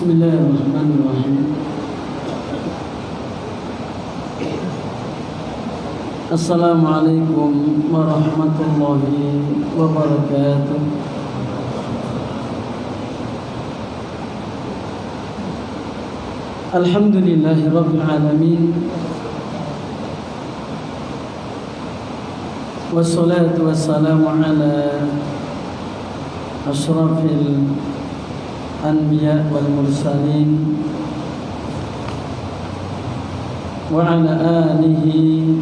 Bismillahirrahmanirrahim. Assalamualaikum warahmatullahi wabarakatuh. Alhamdulillahi rabbil alamin. Wassalatu wassalamu ala asyrafil anbiya wal mursalin wa ala alihi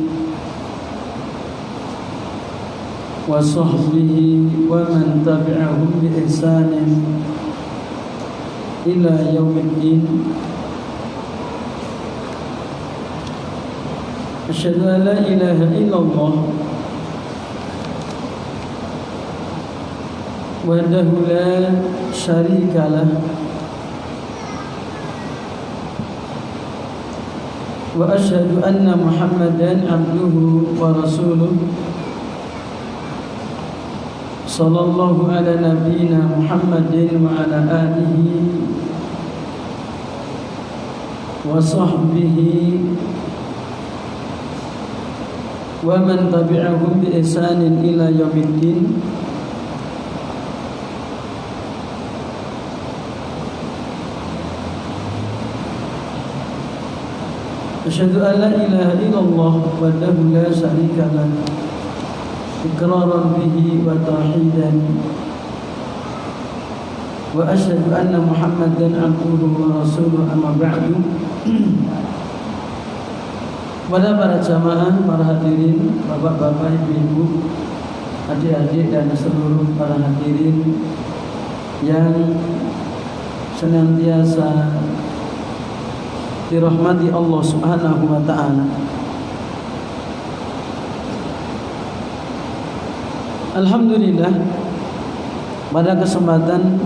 wa sahbihi wa man tabi'ahum bi ihsanin ila yaumiddin. Asyhadu an la ilaha illallah wahdahu la syarika lah wa asyhadu anna Muhammadan abduhu wa rasuluh sallallahu ala nabiyyina Muhammadin wa ala alihi wa sahbihi wa man tabi'ahum bi ihsanin ila yaumiddin. Asyhadu an la ilaha illallah wahdahu la syarika lah iqraran bihi wa tauhidan wa asyhadu anna Muhammadan abduhu wa rasuluh amma ba'du. Kepada para jamaah, para hadirin, bapak-bapak, ibu-ibu, adik-adik dan seluruh para hadirin yang senantiasa dirahmati Allah Subhanahu wa ta'ala. Alhamdulillah, pada kesempatan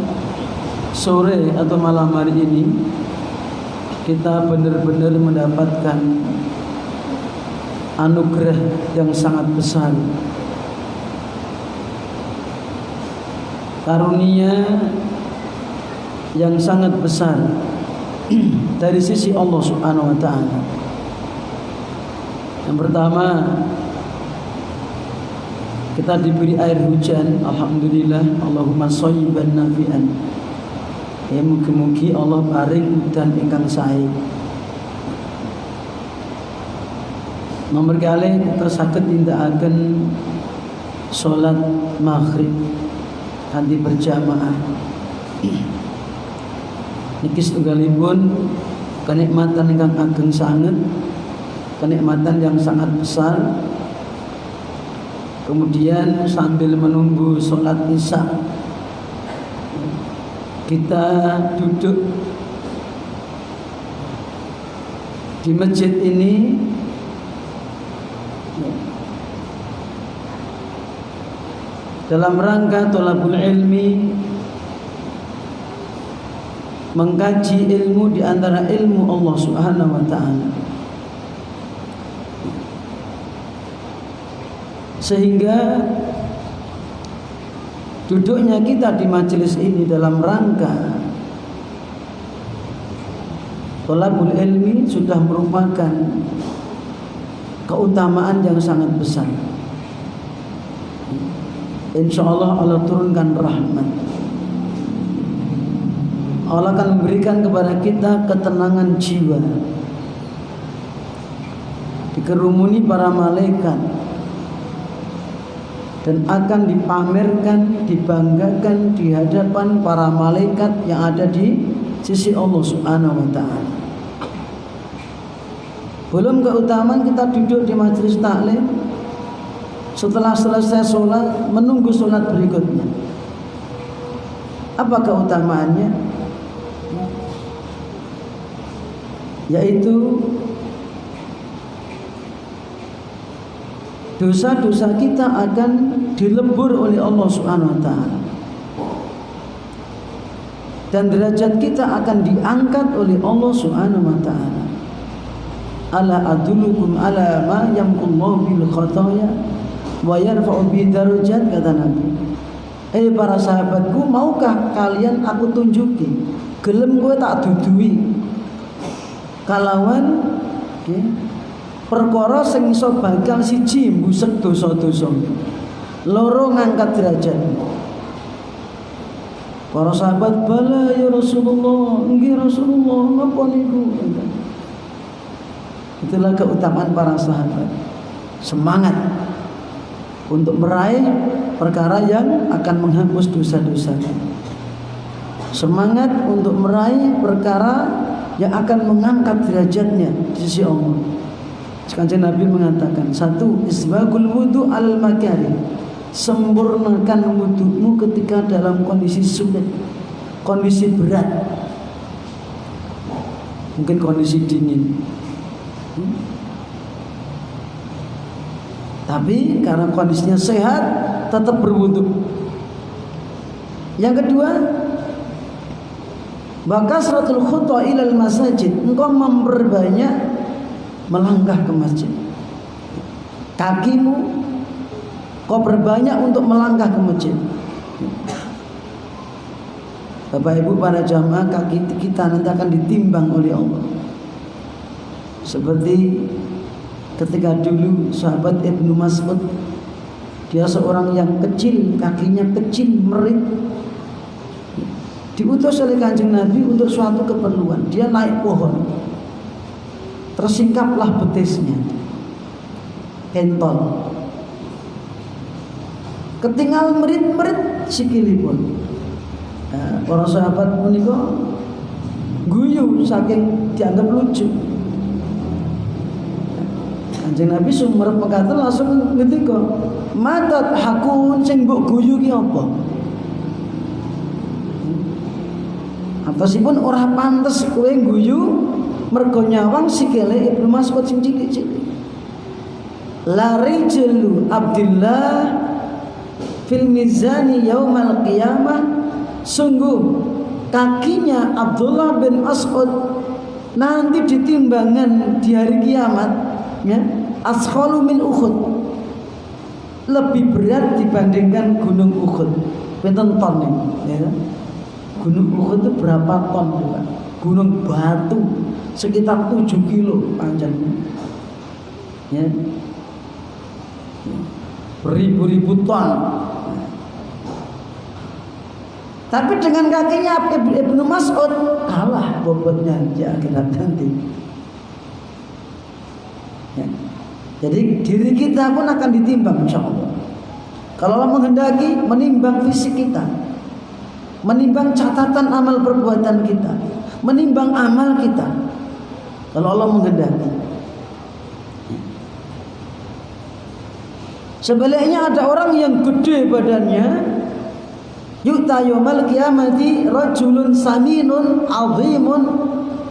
sore atau malam hari ini kita benar-benar mendapatkan anugerah yang sangat besar, karunia yang sangat besar dari sisi Allah Subhanahu wa ta'ala. Yang pertama, kita diberi air hujan, alhamdulillah, Allahumma shayyiban nafi'an. Ya mugi-mugi Allah paring udan ingkang sae. Nomor kalih kita saged nindakaken salat maghrib kanthi berjamaah. Niki setunggalipun kenikmatan ingkang ageng sanget, kenikmatan yang sangat besar. Kemudian sambil menunggu sholat isya, kita duduk di masjid ini dalam rangka thalabul ilmi, mengkaji ilmu di antara ilmu Allah Subhanahu wa taala. Sehingga duduknya kita di majelis ini dalam rangka thalabul ilmi sudah merupakan keutamaan yang sangat besar. Insyaallah Allah turunkan rahmat. Allah akan memberikan kepada kita ketenangan jiwa, dikerumuni para malaikat, dan akan dipamerkan, dibanggakan di hadapan para malaikat yang ada di sisi Allah Subhanahu wa taala. Belum keutamaan kita duduk di majelis taklim, setelah selesai sholat menunggu sholat berikutnya. Apa keutamaannya? Yaitu dosa-dosa kita akan dilebur oleh Allah Subhanahu wa taala. Dan derajat kita akan diangkat oleh Allah Subhanahu wa taala. Ala adullukum ala ma yamqullahu bil khataya wa yarfa'u bi darajat, kata Nabi. Para sahabatku, maukah kalian aku tunjuki? Gelem kowe tak dudui. Kalawan perkara sing iso bakal siji mbusek dosa-dosa, loro ngangkat derajat. Para sahabat, bala ya Rasulullah, nggih Rasulullah, napa niku? Itulah keutamaan para sahabat. Semangat untuk meraih perkara yang akan menghapus dosa-dosa. Semangat untuk meraih perkara yang akan mengangkat derajatnya di sisi Allah. Sekarang Nabi mengatakan, satu, isbagul wudu al makari, sempurnakan wudumu ketika dalam kondisi sulit, kondisi berat, mungkin kondisi dingin. Tapi karena kondisinya sehat, tetap berwudu. Yang kedua, bakasratul khutwa ilal masajid, engkau memperbanyak melangkah ke masjid. Kakimu kau perbanyak untuk melangkah ke masjid. Bapak Ibu para jamaah, kaki kita nanti akan ditimbang oleh Allah. Seperti ketika dulu sahabat Ibnu Mas'ud, dia seorang yang kecil, kakinya kecil, merit, diutus oleh Kanjeng Nabi untuk suatu keperluan. Dia naik pohon, tersingkaplah betisnya, pentol, ketinggal merit-merit sikilipun. Para sahabat menika guyu saking dianggap lucu. Kanjeng Nabi sumerep mekaten langsung ngendika, "Matat hakun sing mbok guyu ki apa?" Apasipun ora pantes kowe guyu mergo nyawang sikile Ibnu Mas'ud sing cilik-cilik. La rijlu Abdillah fil mizani yaumal qiyamah, sungguh kakinya Abdullah bin Mas'ud nanti di timbangan di hari kiamat, ya, asqalu min Uhud, lebih berat dibandingkan gunung Uhud. Pinten ton nih, ya. Gunung Uhud itu berapa ton, juga? Gunung batu sekitar 7 kilo panjangnya, ya, beribu-ribu ton. Tapi dengan kakinya Ibnu Mas'ud kalah bobotnya di akhirat nanti. Ya. Jadi diri kita pun akan ditimbang, insya Allah. Kalau Allah menghendaki, menimbang fisik kita, menimbang catatan amal perbuatan kita, menimbang amal kita. Kalau Allah menghendaki. Sebaliknya ada orang yang gede badannya, yu'ta yaumal qiyamati rajulun saminun azimun,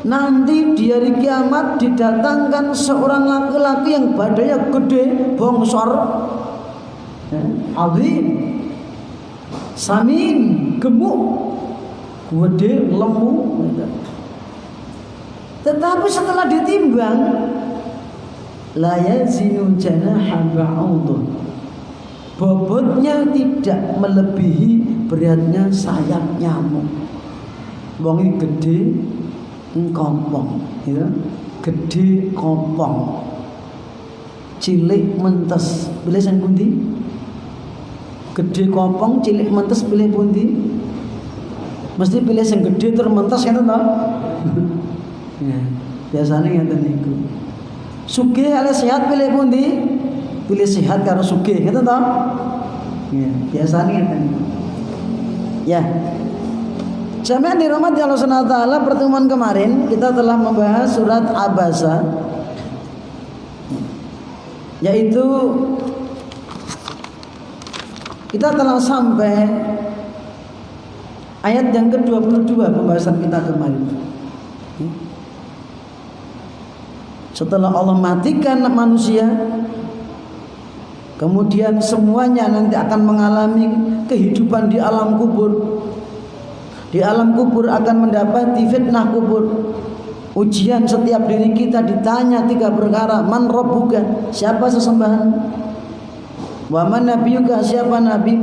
nanti di hari kiamat didatangkan seorang laki-laki yang badannya gede, bongsor, azim, samin, gemuk, gede, lemu. Tetapi setelah ditimbang, la yazinu janaha ba'udun, bobotnya tidak melebihi beratnya sayap nyamuk. Wong gede kompong, ya. Gede kompong, cilik mentes, pilih sing pundi? Gede kompong, cilik mentes, pilih pundi? Mesti pilih sing gede terus mentes kan toh? Ya, biasanya ngeten niku. Sugih alias sehat pilih pundi? Pilih sehat karo sugih, ngeten toh? Ya, biasanya ngeten. Ya. Jamaah dirahmati Allah Subhanahu wa taala, pertemuan kemarin kita telah membahas surat Abasa, yaitu kita telah sampai ayat yang ke-22 pembahasan kita kemarin. Setelah Allah matikan manusia, kemudian semuanya nanti akan mengalami kehidupan di alam kubur. Di alam kubur akan mendapati fitnah kubur, ujian. Setiap diri kita ditanya 3 perkara. Man rabbuka, siapa sesembahanmu? Wa man nabiyuka, siapa nabi?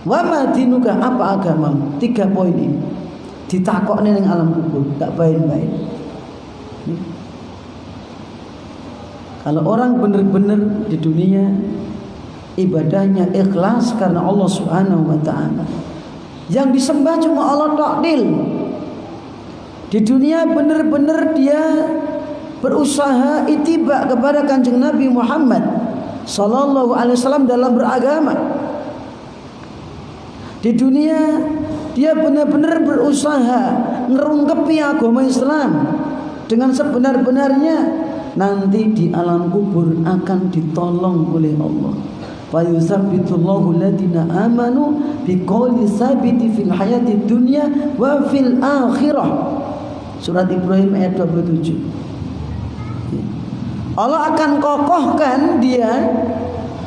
Wa ma dinuka, apa agamamu? 3 poin ini ditakokne ning alam kubur, gak baik-baik. Kalau orang benar-benar di dunia ibadahnya ikhlas karena Allah Subhanahu wa taala, yang disembah cuma Allah takdil. Di dunia benar-benar dia berusaha ittiba kepada Kanjeng Nabi Muhammad sallallahu alaihi wasallam dalam beragama. Di dunia dia benar-benar berusaha ngerungkepi agama Islam dengan sebenar-benarnya. Nanti di alam kubur akan ditolong oleh Allah. Fa yusabbitullahu alladziina aamanu biqauli tsabiti fil hayati dunya wa fil akhirah. Surat Ibrahim ayat 27. Allah akan kokohkan dia,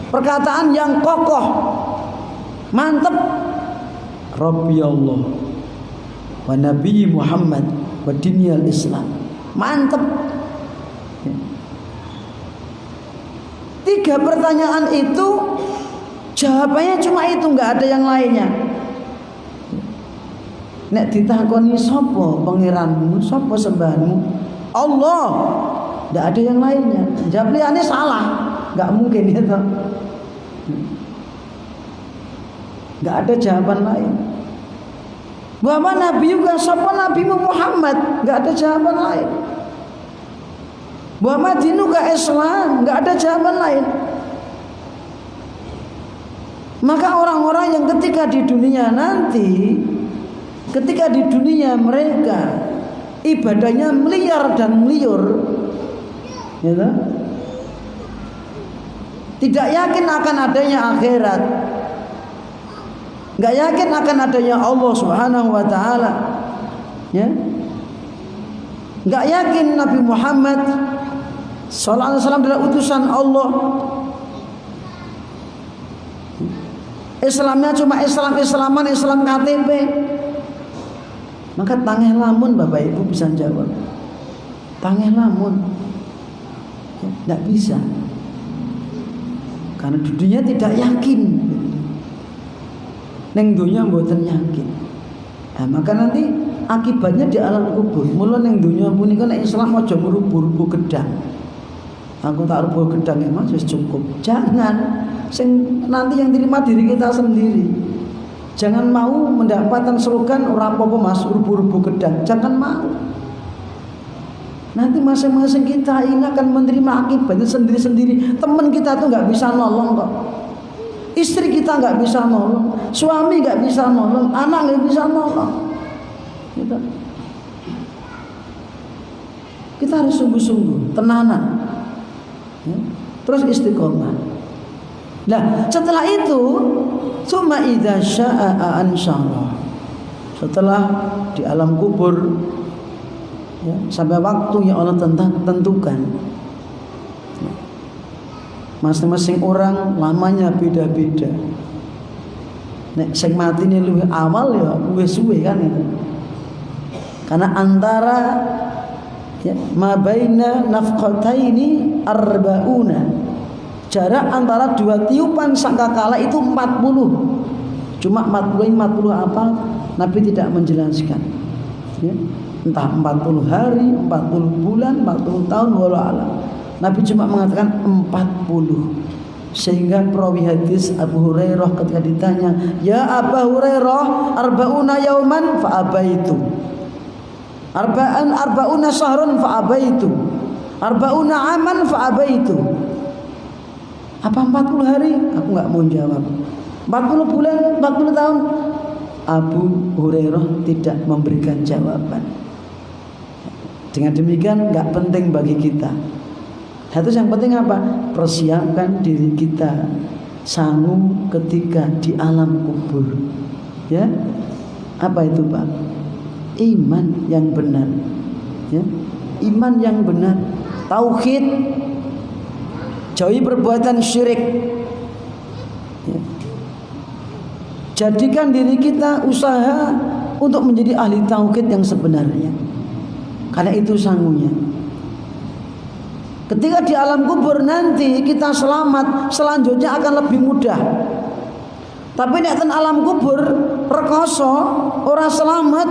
perkataan yang kokoh, mantap. Rabbi Allah wa Nabi Muhammad wa dinil Islam. Mantap. 3 pertanyaan itu jawabannya cuma itu, nggak ada yang lainnya. Nek ditakoni sapa pangeranmu, sapa sembahanmu? Allah. Nggak ada yang lainnya. Jawab liyane salah, nggak mungkin itu. Nggak ada jawaban lain. Wa man nabiyuka, sapa nabimu Muhammad? Nggak ada jawaban lain. Wa ma dinuka Islam, nggak ada jawaban lain. Maka orang-orang yang ketika di dunia nanti, ketika di dunia mereka ibadahnya meliar dan meliur, ya, tidak yakin akan adanya akhirat, nggak yakin akan adanya Allah Subhanahu wa taala, ya, nggak yakin Nabi Muhammad sallallahu alaihi wasallam adalah utusan Allah. Islamnya cuma Islam-Islaman, Islam KTP. Maka tangeh lamun Bapak Ibu bisa jawab. Tangeh lamun. Tidak bisa. Karena dunia tidak yakin. Neng dunia mboten yakin. Nah, maka nanti akibatnya di alam kubur. Mula neng dunia punika nek Islam aja rubuh-rubuh gedang. Aku tak rubuh gedang ya Mas, wis cukup. Jangan. Sing nanti yang terima diri kita sendiri. Jangan mau mendapatkan slogan ora apa-apa Mas, rubuh-rubuh gedang. Jangan mau. Nanti masing-masing kita ini akan menerima akibatnya sendiri-sendiri. Teman kita tuh nggak bisa nolong kok. Istri kita nggak bisa nolong, suami nggak bisa nolong, anak nggak bisa nolong. Kita harus sungguh-sungguh, tenanan, ya. Terus istiqomah. Nah, setelah itu summa idza syaa'a ansyara. Setelah di alam kubur, ya, sampai waktu yang Allah tentukan. Masing-masing orang lamanya beda-beda. Nek sing mati ini luwih awal ya luwih suwe kan itu. Karena antara ma baina nafqataini arbauna, jarak antara dua tiupan sangkakala itu 40. Cuma 40 apa? Nabi tidak menjelaskan. Ya. Entah 40 hari, 40 bulan, 40 tahun, wallahu a'lam. Nabi cuma mengatakan 40. Sehingga perawi hadis Abu Hurairah ketika ditanya, "Ya Abu Hurairah, arba'una yauman fa abaitu. Arba'una syahrun fa abaitu. Arba'una aman fa abaitu." Apa 40 hari? Aku enggak mau jawab. 40 bulan, 40 tahun? Abu Hurairah tidak memberikan jawaban. Dengan demikian enggak penting bagi kita. Itu yang penting apa? Persiapkan diri kita sanggup ketika di alam kubur. Ya, apa itu Pak? Iman yang benar. Ya, iman yang benar. Tauhid. Jauhi perbuatan syirik. Ya. Jadikan diri kita usaha untuk menjadi ahli tauhid yang sebenarnya. Karena itu sangunya. Ketika di alam kubur nanti kita selamat, selanjutnya akan lebih mudah. Tapi nek ten alam kubur rekoso ora selamat,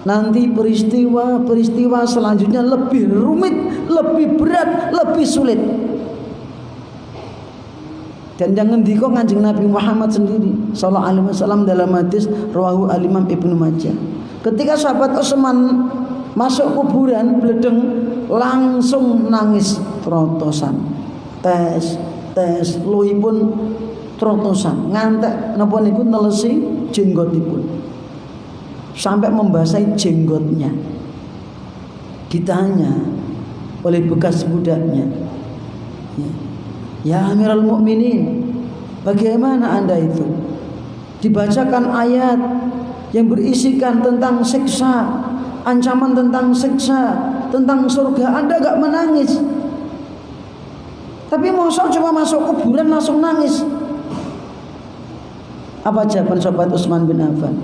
nanti peristiwa selanjutnya lebih rumit, lebih berat, lebih sulit. Dan jangan dikok Kanjeng Nabi Muhammad sendiri sallallahu alaihi wasallam dalam hadis rawahu al-Imam Ibnu Majah. Ketika sahabat Utsman masuk kuburan bledeng, langsung nangis trotosan, tes luwihipun trotosan, ngantek napa niku nelesi jenggotipun sampai membasahi jenggotnya. Ditanya oleh bekas budaknya, ya Amirul Mukminin, bagaimana Anda itu? Dibacakan ayat yang berisikan tentang siksa, ancaman tentang siksa, tentang surga, Anda gak menangis. Tapi masa cuma masuk kuburan langsung nangis. Apa jawaban sahabat Utsman bin Affan?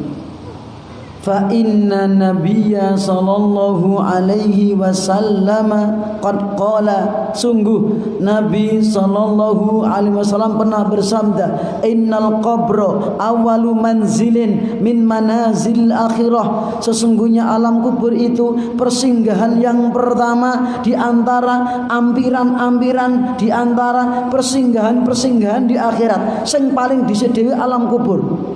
Fa inna nabiyya sallallahu alaihi wasallam qad qala, sungguh Nabi sallallahu alaihi wasallam pernah bersabda, innal qabra awwalu manzilin min manazil akhirah, sesungguhnya alam kubur itu persinggahan yang pertama di antara ampiran-ampiran, di antara persinggahan-persinggahan di akhirat. Sing paling disedewi alam kubur.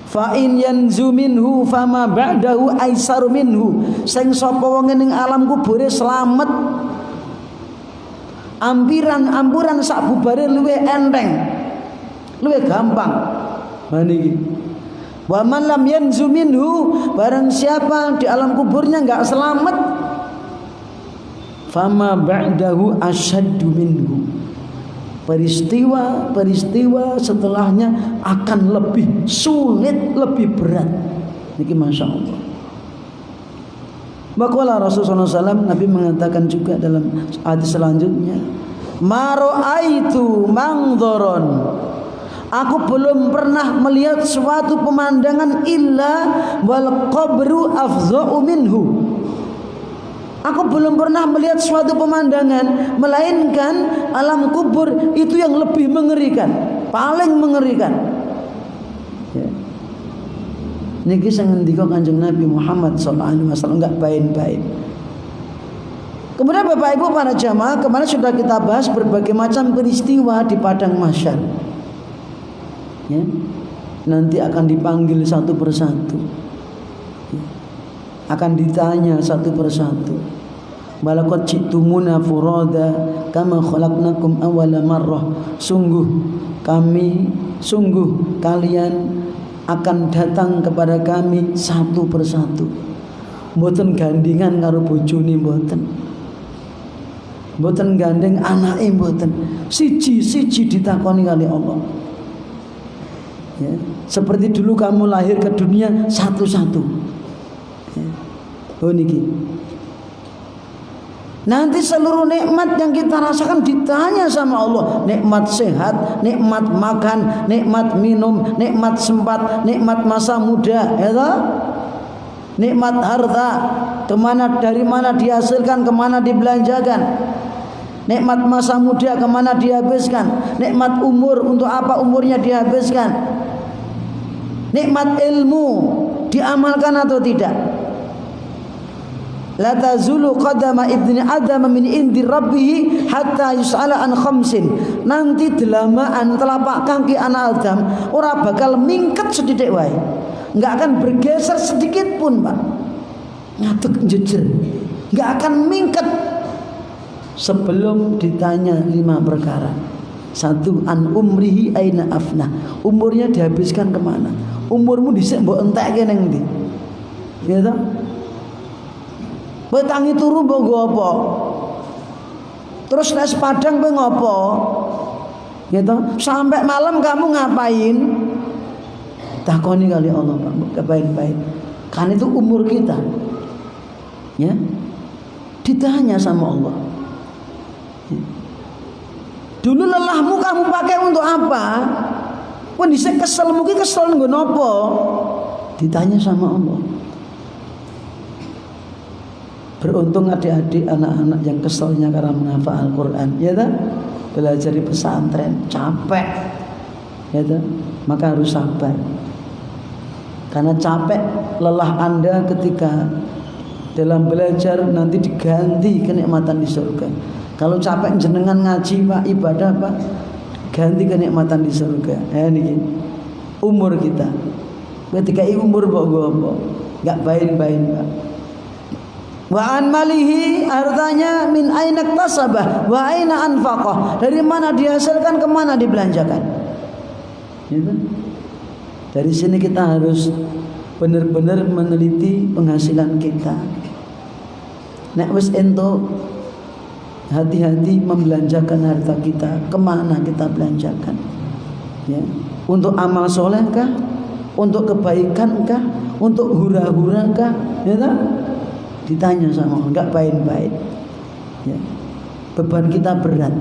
Fa in yanzu minhu fama ba'dahu aisaru minhu, sing sapa wong ning alam kubure slamet, ampiran-ampuran sak bubare luwih enteng, luwih gampang. Niki wa man lam yanzu minhu, barang siapa di alam kuburnya enggak selamat, fama ba'dahu asyaddu minhu, peristiwa setelahnya akan lebih sulit, lebih berat. Niki masya Allah. Maka Rasulullah SAW, Nabi mengatakan juga dalam hadis selanjutnya, maro'aitu mangdoron, aku belum pernah melihat suatu pemandangan illa wal qabru afza'u minhu. Aku belum pernah melihat suatu pemandangan melainkan alam kubur itu yang lebih mengerikan, paling mengerikan. Ya. Niki sing ngendika Kanjeng Nabi Muhammad sallallahu alaihi wasallam, enggak bain-bain. Kemudian Bapak Ibu para jamaah, kemarin sudah kita bahas berbagai macam peristiwa di padang mahsyar. Ya. Nanti akan dipanggil satu persatu. Ya. Akan ditanya satu persatu. Walaqad ji'tumuna furada kama khalaqnakum awwala marrah. Sungguh kalian akan datang kepada kami satu persatu. Mboten gandingan karo bojone mboten. Mboten gandeng anake mboten. Siji-siji ditakoni kali Allah. Ya, seperti dulu kamu lahir ke dunia satu-satu. Ya. Oh niki. Nanti seluruh nikmat yang kita rasakan ditanya sama Allah. Nikmat sehat, nikmat makan, nikmat minum, nikmat sempat, nikmat masa muda, ya toh? Nikmat harta, dari mana dihasilkan, kemana dibelanjakan. Nikmat masa muda, kemana dihabiskan. Nikmat umur, untuk apa umurnya dihabiskan. Nikmat ilmu, diamalkan atau tidak. La tazulu qadama ibni adam min indi rabbih hatta yus'ala an khamsin. Nanti delamaan telapak kaki anak Adam ora bakal mingket sedidik wae. Enggak akan bergeser sedikit pun, Pak. Ngadeg jejer. Enggak akan mingket sebelum ditanya 5 perkara. 1, an umrihi aina afna. Umurnya dihabiskan kemana? Umurmu dhisik mbok entekke ning ndi? Ya toh? Kowe tangi turu mbok nggo apa? Terus nek sepadang kowe ngopo? Gitu. Sampai malam kamu ngapain? Takoni kali Allah, Pak. Baik-baik. Kan itu umur kita. Ya. Ditanya sama Allah. Dulu lelahmu kamu pakai untuk apa? Kowe dhisik kesel, mungkin kesel nggo napa? Ditanya sama Allah. Beruntung adik-adik anak-anak yang keselnya karena menghafal Al-Quran, ya tak? Belajar di pesantren capek, ya tak? Maka harus sabar. Karena capek, lelah Anda ketika dalam belajar nanti diganti kenikmatan di surga. Kalau capek jenengan ngaji Pak, ibadah Pak, ganti kenikmatan di surga. Ini umur kita. Ketika umur apa? Enggak bain-bain Pak. Wa an malihi, hartanya min aina iktasabah wa aina anfaqah. Dari mana dihasilkan, kemana dibelanjakan. Gitu. Dari sini kita harus benar-benar meneliti penghasilan kita. Nek wis entuk, hati-hati membelanjakan harta kita. Kemana kita belanjakan? Ya. Untuk amal soleh kah? Untuk kebaikan kah? Untuk hura-hura kah? Ya tak? Ditanya sama Allah, enggak baik-baik. Ya. Beban kita berat.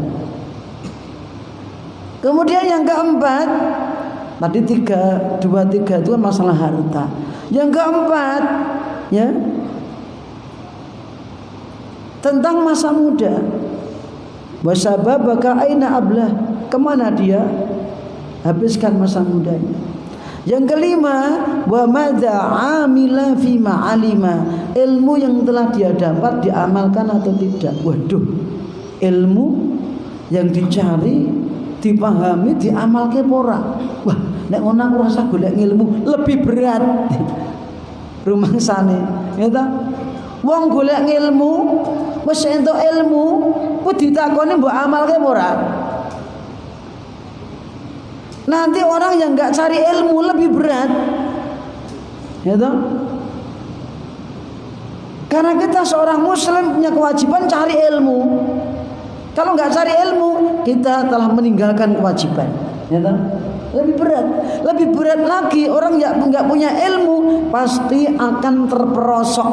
Kemudian yang keempat, tadi 2, 3 itu kan masalah harta. Yang keempat, ya, tentang masa muda. Wasababaka aina ablah, kemana dia habiskan masa mudanya. Yang kelima, wa madza amila fi ma'alima, ilmu yang telah dia dapat diamalkan atau tidak. Waduh, ilmu yang dicari, dipahami, diamalke ora. Wah, nek ngono aku rasa golek ilmu lebih berat. Rumangsane, ya ta? Wong golek ilmu, wis entuk ilmu, ku ditakoni mbok amalke ora? Nanti orang yang nggak cari ilmu lebih berat, ya toh? Karena kita seorang Muslim punya kewajiban cari ilmu. Kalau nggak cari ilmu, kita telah meninggalkan kewajiban, ya toh? Lebih berat lagi orang yang nggak punya ilmu pasti akan terperosok.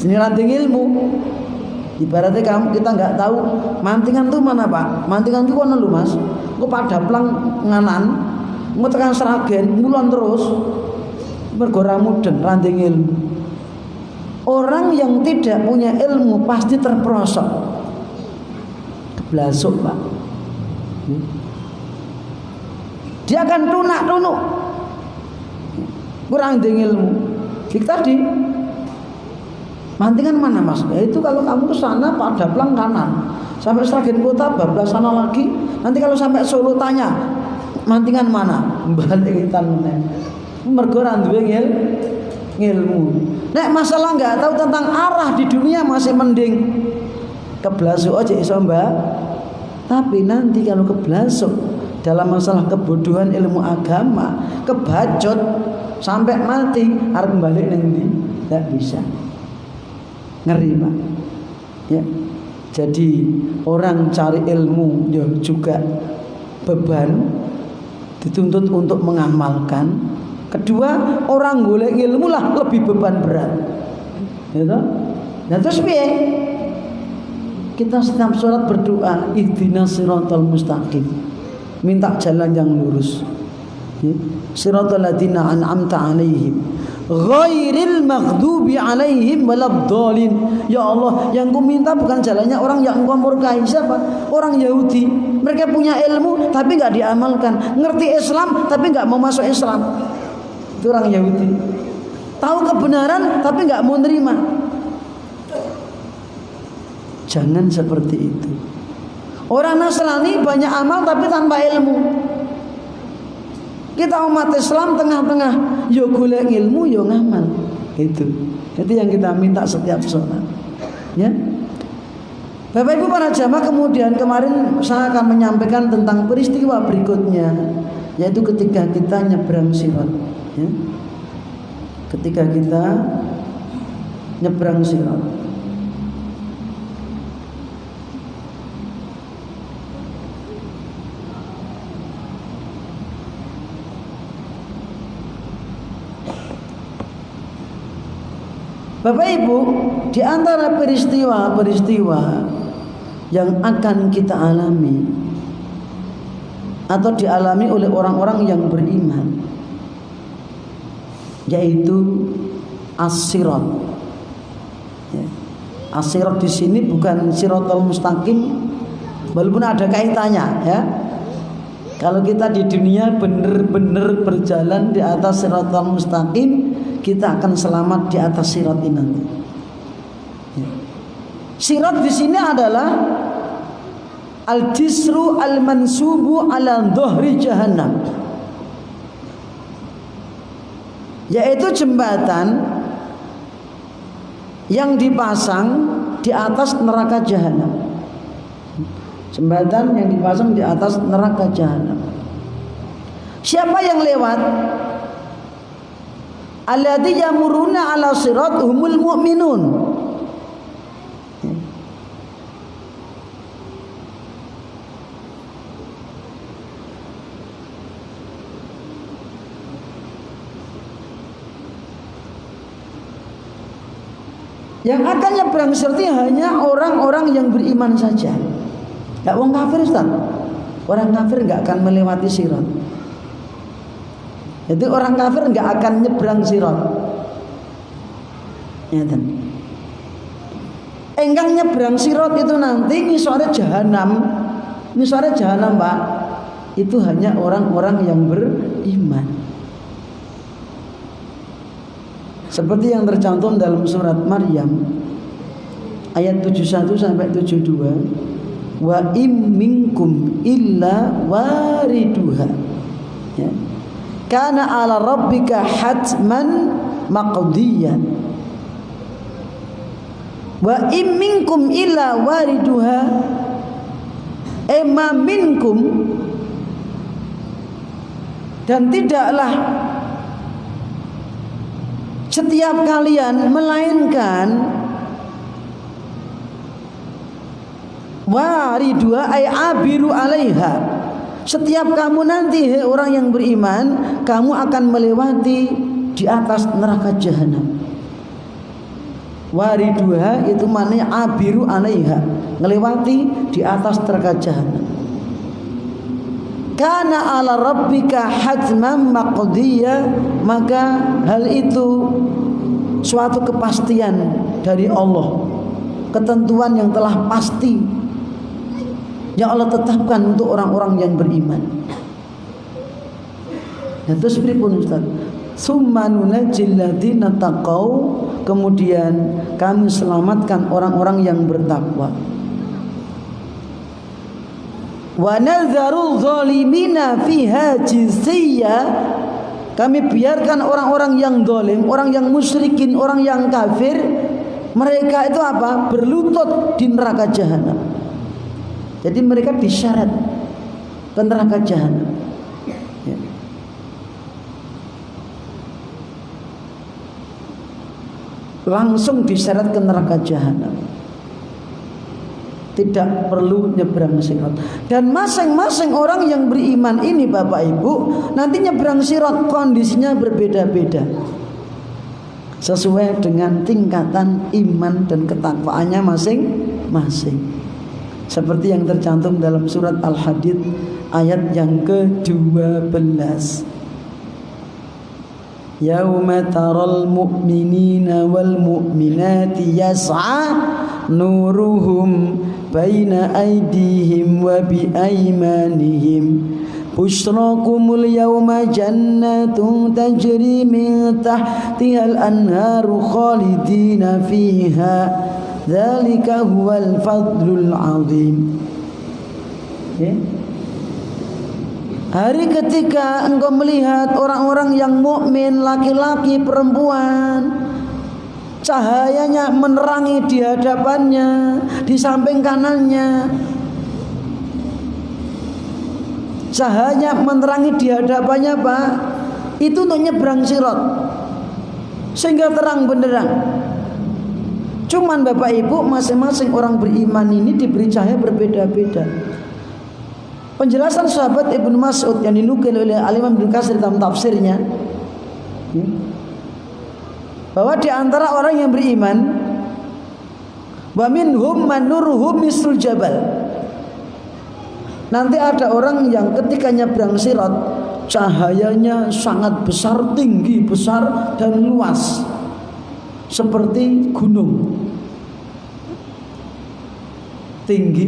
Ini ranting ilmu. Ibaratnya kita nggak tahu mantingan tuh mana Pak? Mantingan tuh mana lu Mas? Kok pada plang nganan, mau tekan Sragen, mulon terus, bergora mudeng ranting ilmu. Orang yang tidak punya ilmu pasti terperosok, keblasuk Pak. Dia akan tunak-tunuk, kurang ilmu. Kita tadi mantingan mana Mas? Ya itu kalau kamu ke sana pada plang kanan sampai Sragen Kota bablas sana lagi. Nanti kalau sampai Solo tanya mantingan mana? Balik kita meneh. Mergo ora duwe ngilmu. Nek masalah enggak tahu tentang arah di dunia masih mending keblasuk aja iso Mbak. Tapi nanti kalau keblasuk dalam masalah kebodohan ilmu agama, kebajot sampai mati arep balik ning ndi? Enggak bisa. Ngeri Pak. Ya. Jadi orang cari ilmu ya juga beban, dituntut untuk mengamalkan. Kedua, orang golek ilmu lah lebih beban berat. Ya toh? Nah terus piye? Kita setiap sholat berdoa, ihdinas siratal mustaqim. Minta jalan yang lurus. Ya. Siratal ladzina an'amta 'alaihim ghairil maghdubi alaihim waladdallin. Ya Allah, yang ku minta bukan jalannya orang yang engkau murkai. Siapa? Orang Yahudi. Mereka punya ilmu tapi enggak diamalkan, ngerti Islam tapi enggak mau masuk Islam. Itu orang Yahudi. Tahu kebenaran tapi enggak mau nerima. Jangan seperti itu. Orang Nasrani banyak amal tapi tanpa ilmu. Kita umat Islam tengah-tengah, yo golek ilmu, yo ngamal. Itu yang kita minta setiap sholat. Ya, Bapak Ibu para jamaah, kemudian kemarin saya akan menyampaikan tentang peristiwa berikutnya, yaitu ketika kita nyebrang sirat. Ya, ketika kita nyebrang sirat. Bapak Ibu, di antara peristiwa-peristiwa yang akan kita alami atau dialami oleh orang-orang yang beriman, yaitu as-sirat. Ya. As-sirat di sini bukan siratal mustaqim, walaupun ada kaitannya, ya. Kalau kita di dunia benar-benar berjalan di atas siratal mustaqim, kita akan selamat di atas sirat ini nanti. Ya. Sirat di sini adalah al-jisru al-mansubu ala dhahri jahannam, yaitu jembatan yang dipasang di atas neraka jahanam. Jembatan yang dipasang di atas neraka jahanam. Siapa yang lewat? Alladzi yamuruna ala sirat humul mu'minun. Yang akan nyebrang sirat hanya orang-orang yang beriman saja. Enggak wong kafir, Ustaz. Orang kafir enggak akan melewati sirat. Jadi orang kafir enggak akan nyebrang sirat. Ya kan? Enggang nyebrang sirat itu nanti ngisore jahanam. Ngisore jahanam, Pak. Itu hanya orang-orang yang beriman. Seperti yang tercantum dalam surat Maryam ayat 71 sampai 72. Wa im minkum illa wariduha. Ya. Kana ala rabbika hatman maqdiyan. Wa im minkum illa wariduha. Ma minkum, dan tidaklah setiap kalian melainkan waridua ay abiru alaiha. Setiap kamu nanti, hei orang yang beriman, kamu akan melewati di atas neraka jahanam. Wariduha itu maknanya abiru alaiha, melewati di atas neraka jahanam. Kana ala rabbika hatman maqdiya, maka hal itu suatu kepastian dari Allah, ketentuan yang telah pasti yang Allah tetapkan untuk orang-orang yang beriman. Dan terus pripun Ustaz? Summa nunajjil ladzina taqau, kemudian kami selamatkan orang-orang yang bertakwa. Wa nadzaru zalimina fiha jisiyya, kami biarkan orang-orang yang zalim, orang yang musyrikin, orang yang kafir, mereka itu apa? Berlutut di neraka jahanam. Jadi mereka disyarat ke neraka jahanam. Ya. Langsung disyarat ke neraka jahanam. Tidak perlu nyebrang sirat. Dan masing-masing orang yang beriman ini Bapak Ibu, nanti nyebrang sirat kondisinya berbeda-beda, sesuai dengan tingkatan iman dan ketakwaannya masing-masing. Seperti yang tercantum dalam surat Al-Hadid ayat yang ke-12. yauma taral mu'minina wal mu'minati yas'a nuruhum baina aydihim wa bi aymanihim busyrakumul yawma jannatun tajri min tahtihal anharu khalidina fiha dzalika huwal fadlul azim. Hari ketika engkau melihat orang-orang yang mukmin, laki-laki, perempuan, cahayanya menerangi di hadapannya, di samping kanannya. Cahaya menerangi di hadapannya, Pak. Itu untuk nyebrang sirat, sehingga terang benderang. Cuman Bapak Ibu, masing-masing orang beriman ini diberi cahaya berbeda-beda. Penjelasan sahabat Ibnu Mas'ud yang dinukil oleh Al-Imam Ibnu Katsir dalam tafsirnya, bahwa di antara orang yang beriman, wa minhum man nuruhu misrul jabal. Nanti ada orang yang ketika nyebrang sirat, cahayanya sangat besar, tinggi, besar dan luas, seperti gunung. Tinggi,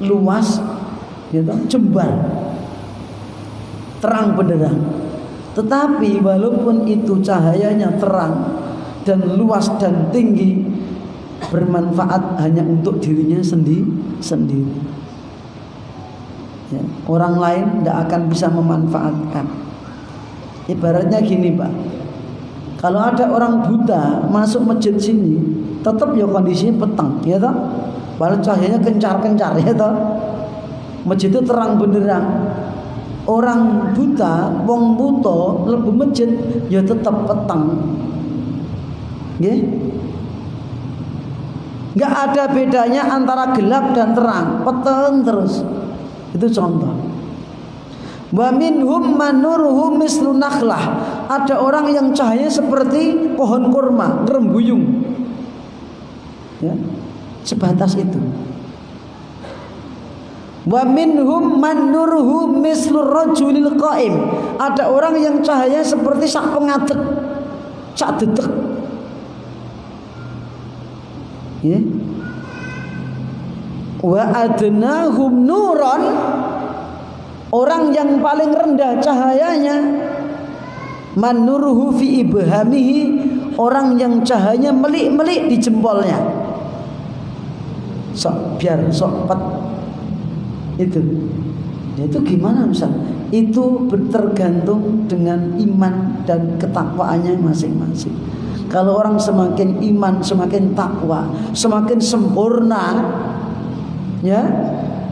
luas, jembar, terang benderang. Tetapi walaupun itu cahayanya terang dan luas dan tinggi, bermanfaat hanya untuk dirinya sendiri. Ya, orang lain tidak akan bisa memanfaatkan. Ibaratnya gini, Pak, kalau ada orang buta masuk masjid sini, tetap ya kondisinya petang, ya toh, padahal cahayanya kencar-kencar, ya toh. Masjid itu terang benderang. Orang buta, wong buta lebu masjid ya tetap petang. Nggih. Enggak ada bedanya antara gelap dan terang, peteng terus. Itu contoh. Wa minhum man nuruhu mislu nakhlah. Ada orang yang cahaya seperti pohon kurma, ngerembuyung. Ya. Sebatas itu. Wa minhum man nuruhu mislur rajulil qaim. Ada orang yang cahaya seperti sak pengadeg, sak dedeg. Ya. Wa adnahum nuron. Orang yang paling rendah cahayanya, man nuruhu fi ibhamihi. Orang yang cahayanya melik-melik di jempolnya. Biar sok pet. Itu gimana Ustaz? Itu tergantung dengan iman dan ketakwaannya masing-masing. Kalau orang semakin iman, semakin takwa, semakin sempurna, ya,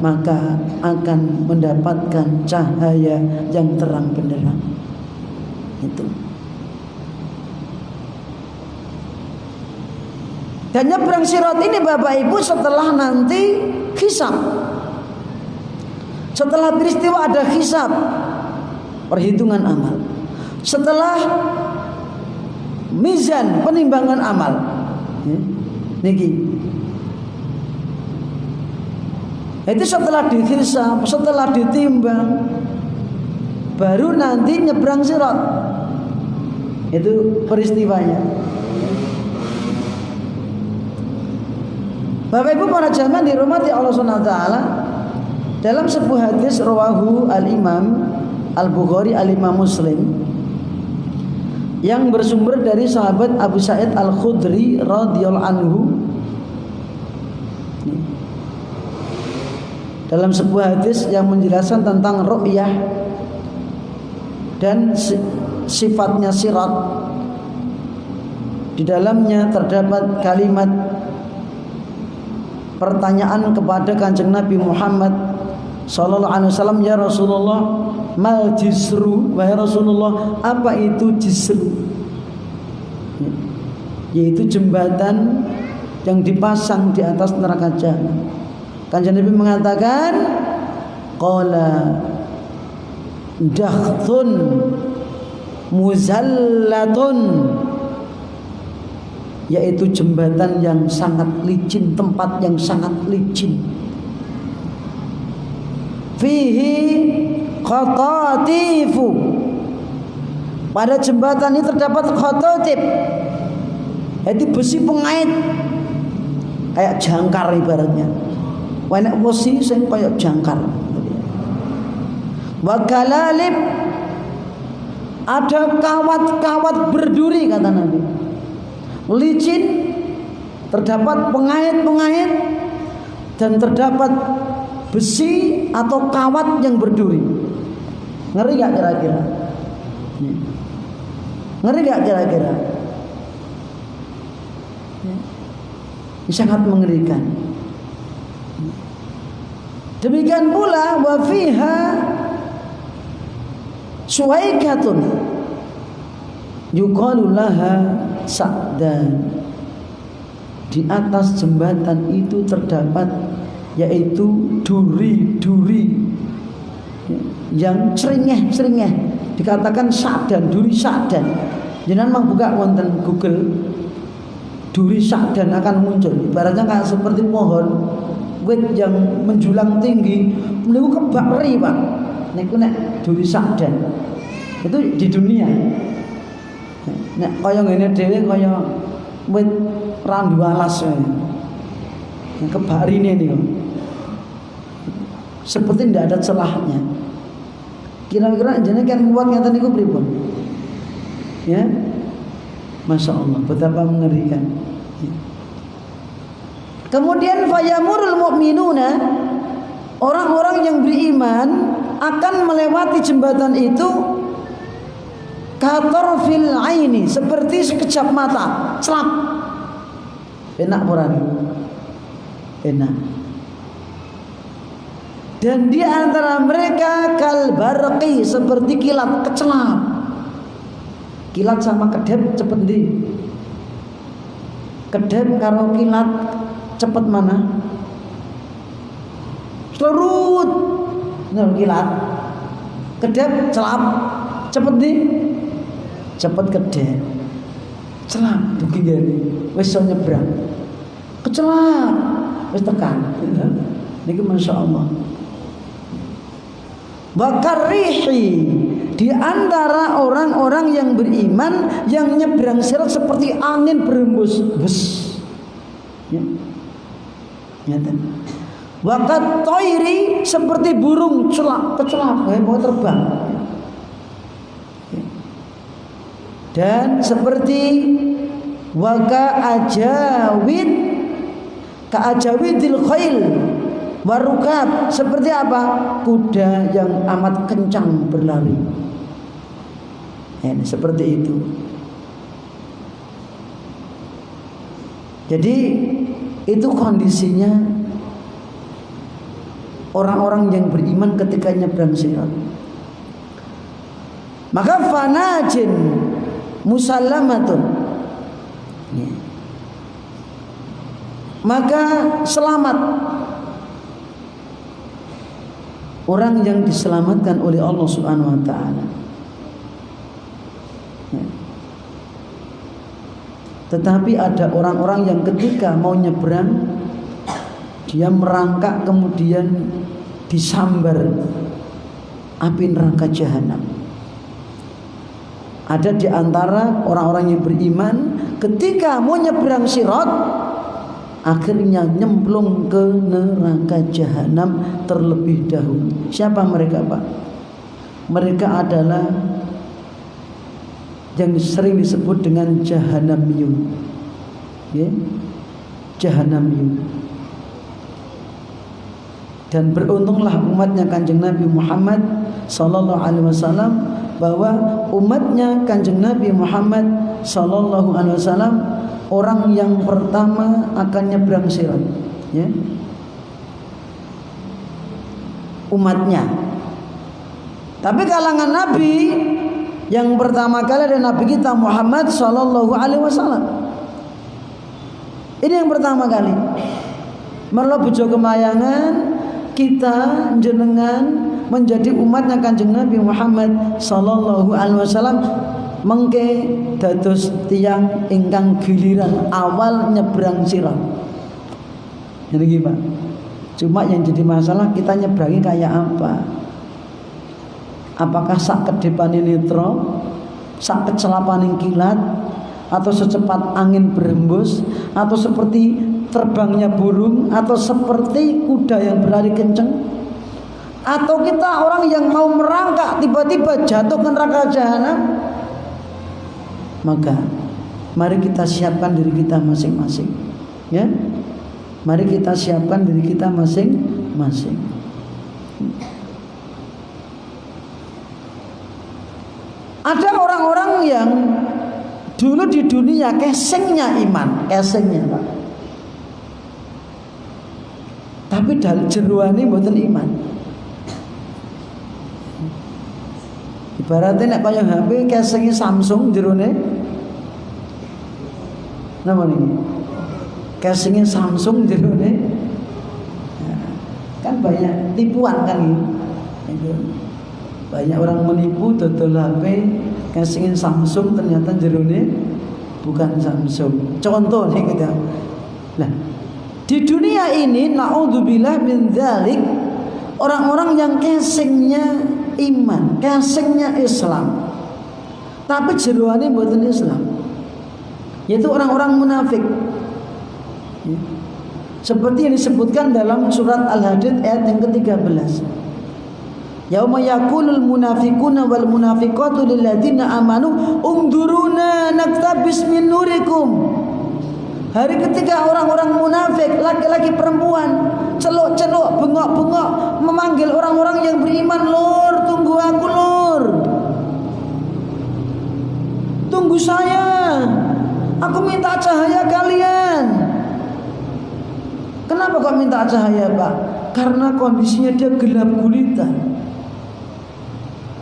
maka akan mendapatkan cahaya yang terang benderang. Itu. Dan nyebrang sirat ini Bapak Ibu setelah nanti hisab. Setelah peristiwa ada hisab, perhitungan amal. Setelah mizan, penimbangan amal. Niki. Itu setelah dihisab, setelah ditimbang, baru nanti nyebrang sirat. Itu peristiwanya. Bapak Ibu para jamaah dirahmati Allah Subhanahu wa taala. Dalam sebuah hadis rawahu al-Imam Al-Bukhari, al-Imam Muslim, yang bersumber dari sahabat Abu Sa'id Al-Khudri radhiyallahu anhu, dalam sebuah hadis yang menjelaskan tentang ru'yah dan sifatnya sirat. Di dalamnya terdapat kalimat pertanyaan kepada Kanjeng Nabi Muhammad sallallahu alaihi wasallam, ya Rasulullah, mal jisru, wahai Rasulullah, apa itu jisru? Yaitu jembatan yang dipasang di atas neraka jahanam. Kanjeng Nabi mengatakan, qala dakhtun muzallatun, yaitu jembatan yang sangat licin, tempat yang sangat licin. Fihi qatatifu, Pada jembatan ini terdapat khototip, yaitu besi pengait kayak jangkar ibaratnya. Enak besi sing kayak jangkar. Wa galalib, ada kawat-kawat berduri kata Nabi. Licin, terdapat pengait-pengait, dan terdapat besi atau kawat yang berduri. Ngeri gak kira-kira? Ngeri gak kira-kira? Ini sangat mengerikan. Demikian pula wa fiha suwaikatun yuqalu laha Sa'dan. Di atas jembatan itu terdapat yaitu duri-duri yang ceringeh-ceringeh, dikatakan Sa'dan, duri Sa'dan. Jenengan membuka wonten Google, duri Sa'dan akan muncul. Ibaratnya kayak seperti pohon wit yang menjulang tinggi, niku kebak ri, Pak. Niku nek duri Sa'dan. Itu di dunia. Nek kaya ngene dhewe kaya wit randu alas wae. Yang kebak rine niku. Seperti tidak ada celahnya. Kira-kira jenengan kan kuat ngeten niku pripun? Ya. Masya Allah, betapa mengerikan. Kemudian fayamurul mu'minuna, orang-orang yang beriman akan melewati jembatan itu katorfil aini, seperti sekejap mata, celap. Enak murah, enak. Dan di antara mereka kalbarqi, seperti kilat, kecelap. Kilat sama kedep cepet di. Kedep karo kilat cepet mana? Selerut. Nah, kilat. Kedep celap cepet di. Cepet kedep. Celap dugi gini. Wis iso nyebrang. Kecelap. Wis tekan. Niki Masya Allah. Bakarihi, di antara orang-orang yang beriman yang nyebrang sirat seperti angin berembus, bus. Ya. Nyata. Wakat toiri, seperti burung kecelap, mau terbang. Ya. Dan seperti waka ajawid, ka ajawidil khail. Warukab, seperti apa? Kuda yang amat kencang berlari. Ini seperti itu. Jadi itu kondisinya orang-orang yang beriman ketika nyebrang sirat. Maka fanajin musallamatun, maka selamat orang yang diselamatkan oleh Allah Subhanahu wa taala. Tetapi ada orang-orang yang ketika mau nyebrang, dia merangkak kemudian disambar api neraka jahanam. Ada di antara orang-orang yang beriman ketika mau nyebrang sirat, akhirnya nyemplung ke neraka jahanam terlebih dahulu. Siapa mereka, Pak? Mereka adalah yang sering disebut dengan jahanamiyun. Ya? Jahanamiyun. Dan beruntunglah umatnya Kanjeng Nabi Muhammad sallallahu alaihi wasallam, bahwa umatnya Kanjeng Nabi Muhammad sallallahu alaihi wasallam orang yang pertama akan nyebrang sirat, ya. Umatnya. Tapi kalangan Nabi yang pertama kali adalah Nabi kita Muhammad sallallahu alaihi wasallam. Ini yang pertama kali. Merlo bojo kemayangan kita jenengan menjadi umatnya Kanjeng Nabi Muhammad sallallahu alaihi wasallam mengke dados tiang ingkang giliran awal nyebrang sirat. Jadi gimana? Cuma yang jadi masalah kita nyebrangi kayak apa? Apakah sak kedepane netro sak kecelapaning kilat, atau secepat angin berhembus, atau seperti terbangnya burung, atau seperti kuda yang berlari kenceng, atau kita orang yang mau merangkak tiba-tiba jatuh ke neraka jahanam. Maka mari kita siapkan diri kita masing-masing, ya. Mari kita siapkan diri kita masing-masing. Ada orang-orang yang dulu di dunia kesengnya iman, kesengnya Pak. Tapi dalam jeruane mboten iman. Ibaratnya nek kaya HP kesengnya Samsung jerone. Napa niki? Kesengnya Samsung jerone. Kan banyak tipuan kan gitu. Banyak orang menipu dodol HP casingin Samsung, ternyata jerone bukan Samsung. Contoh nih kita. Nah, di dunia ini naudzubillah min dzalik, orang-orang yang casingnya iman, casingnya Islam, tapi jeroane mboten Islam. Yaitu orang-orang munafik. Seperti yang disebutkan dalam surat Al-Hadid ayat yang ke-13. Yauma yaqulul munafiquna wal munafiqatu lil ladzina amanu unduruna naktabis min nurikum. Hari ketika orang-orang munafik, laki-laki perempuan, celuk-celuk, bengok-bengok memanggil orang-orang yang beriman, "Lur, tunggu aku, Lur. Tunggu saya. Aku minta cahaya kalian." Kenapa kok minta cahaya, Pak? Karena kondisinya dia gelap gulita.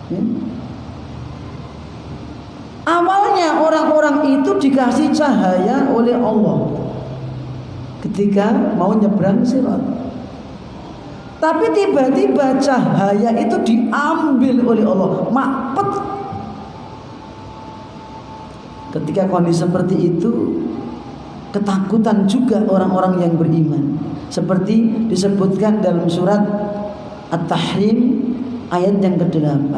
Ya. Awalnya orang-orang itu dikasih cahaya oleh Allah ketika mau nyebrang sirat. Tapi tiba-tiba cahaya itu diambil oleh Allah, makpet. Ketika kondisi seperti itu, ketakutan juga orang-orang yang beriman. Seperti disebutkan dalam surat At-Tahrim ayat yang ke-8,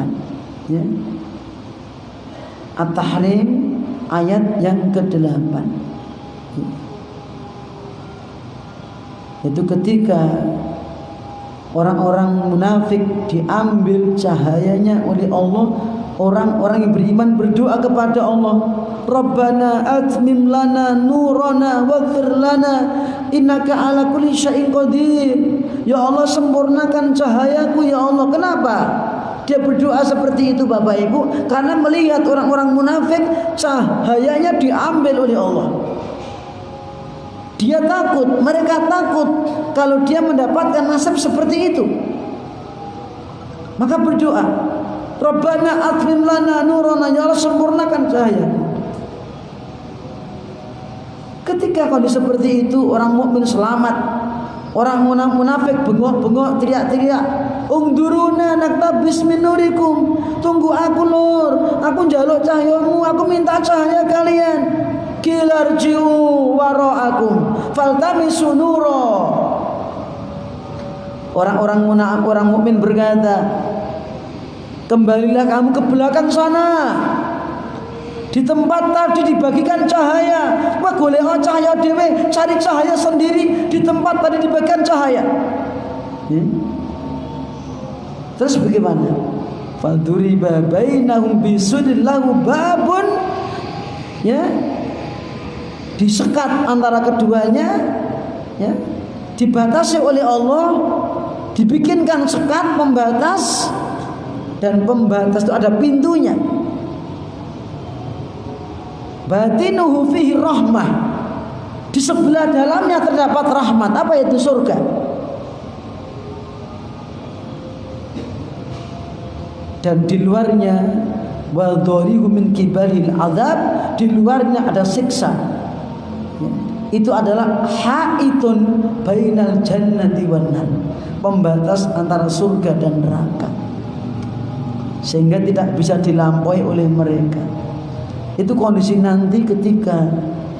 ya. At-Tahrim ayat yang ke-8. Itu ketika orang-orang munafik diambil cahayanya oleh Allah, orang-orang yang beriman berdoa kepada Allah, Rabbana atmim lana nurana waghfir lana innaka ala kulli syai'in qadir. Ya Allah, sempurnakan cahayaku ya Allah. Kenapa dia berdoa seperti itu Bapak Ibu? Karena melihat orang-orang munafik cahayanya diambil oleh Allah. Dia takut, mereka takut kalau dia mendapatkan nasib seperti itu. Maka berdoa, Rabbana atmim lana nurana, ya Allah sempurnakan cahaya. Ketika kondisi seperti itu, orang mukmin selamat. Orang munafik bengok-bengok, teriak-teriak, "Ungduruna naktabis min nurikum." Tunggu aku, Lur. Aku njaluk cahayamu, aku minta cahaya kalian. Kilarji'u wara'akum faltamisu nura. Orang mukmin berkata, "Kembalilah kamu ke belakang sana. Di tempat tadi dibagikan cahaya, wah golek cahaya dhewe, cari cahaya sendiri. Di tempat tadi dibagikan cahaya." Terus bagaimana? Faduriba bainahum bisudillahu babun, ya, disekat antara keduanya, ya, dibatasi oleh Allah, dibikinkan sekat pembatas, dan pembatas itu ada pintunya. Batinuhu fihi rahmah, di sebelah dalamnya terdapat rahmat. Apa itu? Surga. Dan di luarnya wa dharihu min kibalil azab, di luarnya ada siksa. Ya. Itu adalah haitun bainal jannati wan nar, pembatas antara surga dan neraka, sehingga tidak bisa dilampaui oleh mereka. Itu kondisi nanti ketika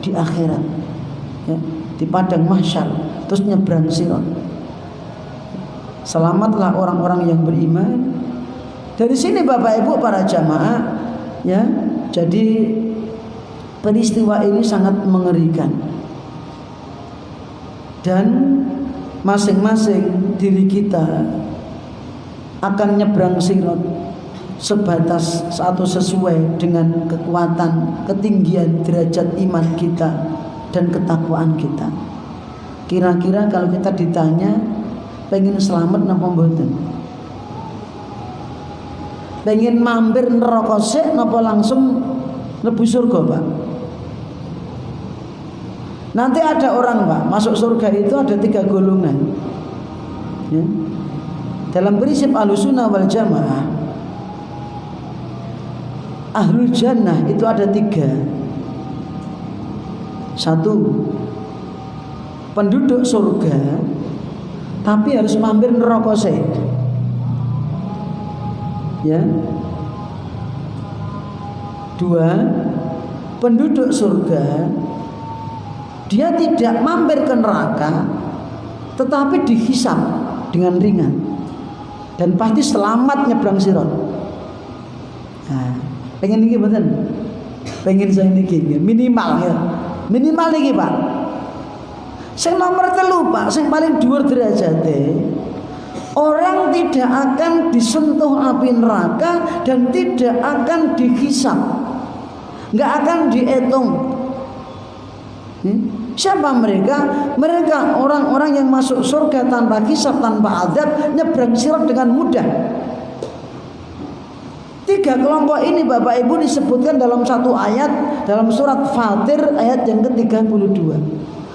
di akhirat, ya, di padang mahsyar, terus nyebrang sirat. Selamatlah orang-orang yang beriman. Dari sini Bapak Ibu para jamaah, ya, Jadi peristiwa ini sangat mengerikan. Dan masing-masing diri kita akan nyebrang sirat sebatas atau sesuai dengan kekuatan, ketinggian derajat iman kita dan ketakwaan kita. Kira-kira kalau kita ditanya pengen selamat napa mboten? Pengen mampir neraka sik napa langsung mlebu surga, Pak? Nanti ada orang, Pak, masuk surga itu ada 3 golongan. Ya. Dalam prinsip Ahlussunnah wal Jamaah, Ahlul Jannah itu ada 3. 1, penduduk surga tapi harus mampir neraka sik. Ya. 2, penduduk surga dia tidak mampir ke neraka tetapi dihisab dengan ringan dan pasti selamat nyebrang sirat. Nah, pengen niki mboten? Pengen saya niki minimal ya. Minimal niki, Pak. Sing nomor 3, Pak, sing paling dhuwur derajate, orang tidak akan disentuh api neraka dan tidak akan dihisab, nggak akan dihitung. Siapa mereka? Mereka orang-orang yang masuk surga tanpa hisab, tanpa azab, nyebrang sirat dengan mudah. 3 kelompok ini Bapak Ibu disebutkan dalam satu ayat dalam surat Fatir ayat yang ke-32.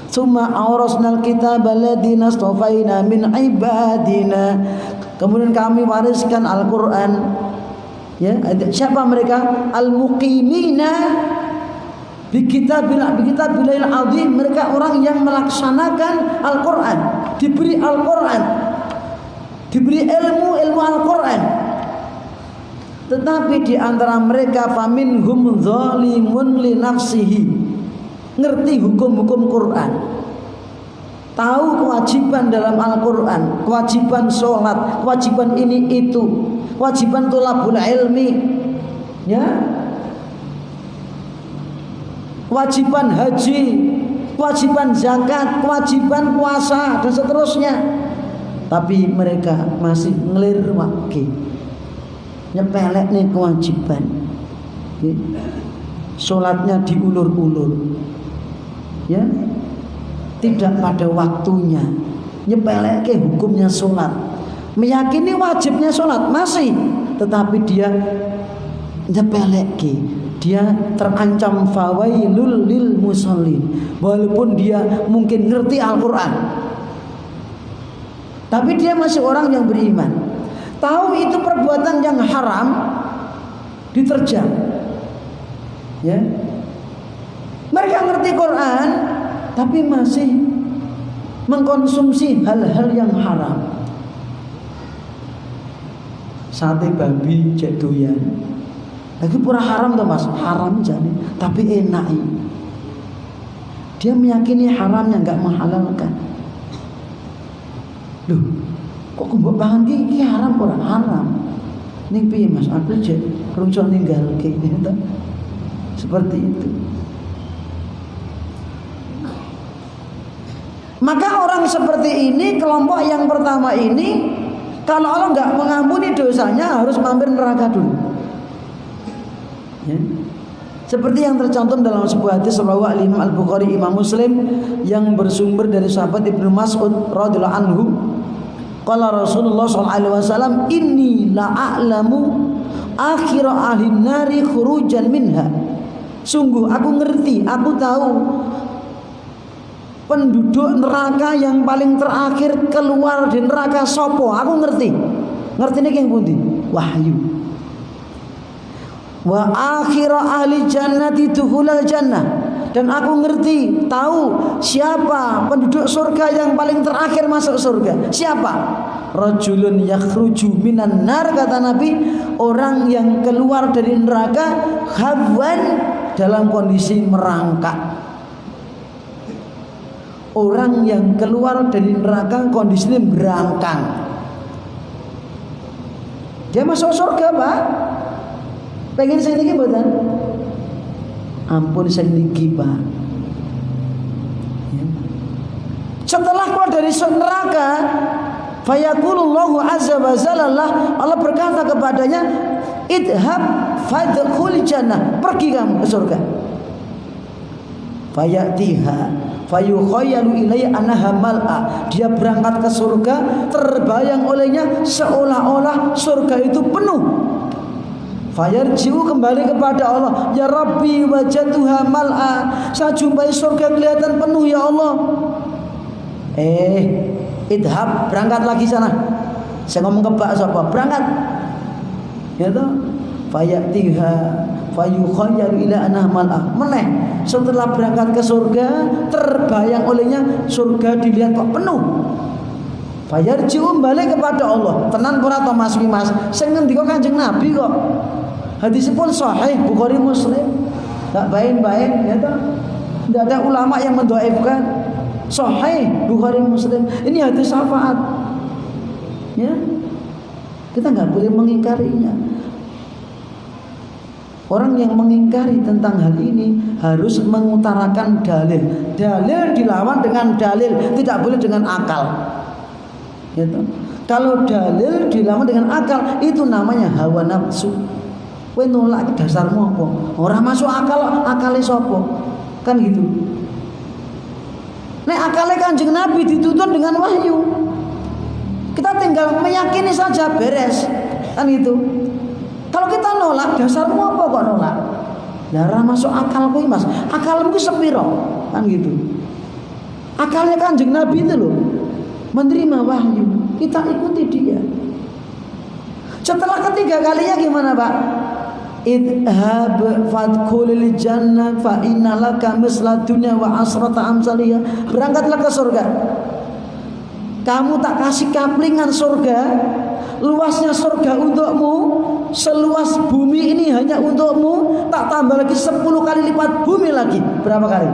Summa awrasnal kitaba alladziina astafaina min ibadina. Kemudian kami wariskan Al-Qur'an. Ya, siapa mereka? Al-muqimina bi kitabil azim. Mereka orang yang melaksanakan Al-Qur'an, diberi Al-Qur'an, diberi ilmu Al-Qur'an. Tetapi di antara mereka faminhum zalimun li nafsihi, ngerti hukum-hukum Quran, tahu kewajiban dalam Al-Quran, kewajiban sholat, kewajiban ini itu, kewajiban thalabul ilmi, ya, kewajiban haji, kewajiban zakat, kewajiban puasa dan seterusnya. Tapi mereka masih ngelirwake, nyepelek nih kewajiban. Sholatnya diulur-ulur, ya, tidak pada waktunya, nyepelek hukumnya sholat, meyakini wajibnya sholat masih, tetapi dia nyepelek, dia terancam fawailul lil musallin, walaupun dia mungkin ngerti Al-Quran, tapi dia masih orang yang beriman, tahu itu perbuatan yang haram, diterjang. Ya, mereka ngerti Quran tapi masih mengkonsumsi hal-hal yang haram. Sate babi cek doyan, lagi pura haram tuh Mas, haram jadi tapi enak. Dia meyakini haramnya, nggak menghalalkan. Loh, kok kumbuk pangan iki haram ora? Haram. Ning piye Mas? Aku cek runcul tinggal kayak gitu. Seperti itu. Maka orang seperti ini, kelompok yang pertama ini, kalau Allah nggak mengampuni dosanya harus mampir neraka dulu. Ya. Seperti yang tercantum dalam sebuah hadis riwayat Imam Al-Bukhari, Imam Muslim yang bersumber dari sahabat Ibnu Mas'ud radhiyallahu anhu. Qala Rasulullah sallallahu alaihi wasallam, "Inni la'alamu akhir ahlin nari khurujan minha." Sungguh aku ngerti, aku tahu penduduk neraka yang paling terakhir keluar di neraka sopo. Aku ngerti. Ngerti ini yang pundi? Wahyu. Wa akhir ahli jannati dukhulal jannah. Dan aku ngerti, tahu siapa penduduk surga yang paling terakhir masuk surga. Siapa? Rajulun yakhruju minan nar, kata Nabi, orang yang keluar dari neraka khawwan, dalam kondisi merangkak. Orang yang keluar dari neraka kondisinya berangkang. Dia masuk surga, Pak. Pengen saya ini mboten? Ampun sing niki Pak. Ya. Setelah keluar dari neraka, fayaqulullahu azza wa jalla, Allah berkata kepadanya, idhab fadkhul jannah, pergi kamu ke surga. Fayatiha fayukhayyalu ilayya annaha mal'a, dia berangkat ke surga, terbayang olehnya seolah-olah surga itu penuh. Fayarji'u, kembali kepada Allah, ya Rabbi wajatuha mal'a, saya jumpai surga kelihatan penuh ya Allah. Idhab, berangkat lagi sana. Saya ngomong ke Pak sapa, berangkat. Ya toh? Fayatiha fayukhayyalu ila annaha mal'a. Meneh setelah berangkat ke surga, terbayang olehnya surga dilihat kok penuh. Fayarji'u, balik kepada Allah. Tenan ora to Mas Mas? Sing ngendika Kanjeng Nabi kok. Hadisipun sahih Bukhari Muslim. Tak bain-bain ya toh. Tidak ada ulama yang mendhaifkan. Sahih Bukhari Muslim. Ini hadis syafaat. Ya. Kita enggak boleh mengingkarinya. Orang yang mengingkari tentang hal ini harus mengutarakan dalil. Dalil dilawan dengan dalil, tidak boleh dengan akal. Gitu. Kalau dalil dilawan dengan akal, itu namanya hawa nafsu. Kowe nolak dasarmu apa? Ora masuk akal, akale sapa? Kan gitu. Nek akale Kanjeng Nabi dituntun dengan wahyu, kita tinggal meyakini saja, beres. Kan gitu. Kalau kita nolak, dasarmu apa kok nolak? Ya ora masuk akal kowe Mas. Akalmu ki sepiro? Kan gitu. Akalnya Kanjeng Nabi itu loh, menerima wahyu, kita ikuti dia. Setelah ketiga kalinya gimana Pak? Idhab fadkhulil jannah fa innalaka misla dunya wa asrata amsaliyah. Berangkatlah ke surga. Kamu tak kasih kaplingan surga, luasnya surga untukmu, seluas bumi ini hanya untukmu, tak tambah lagi 10 kali lipat bumi lagi. Berapa kali?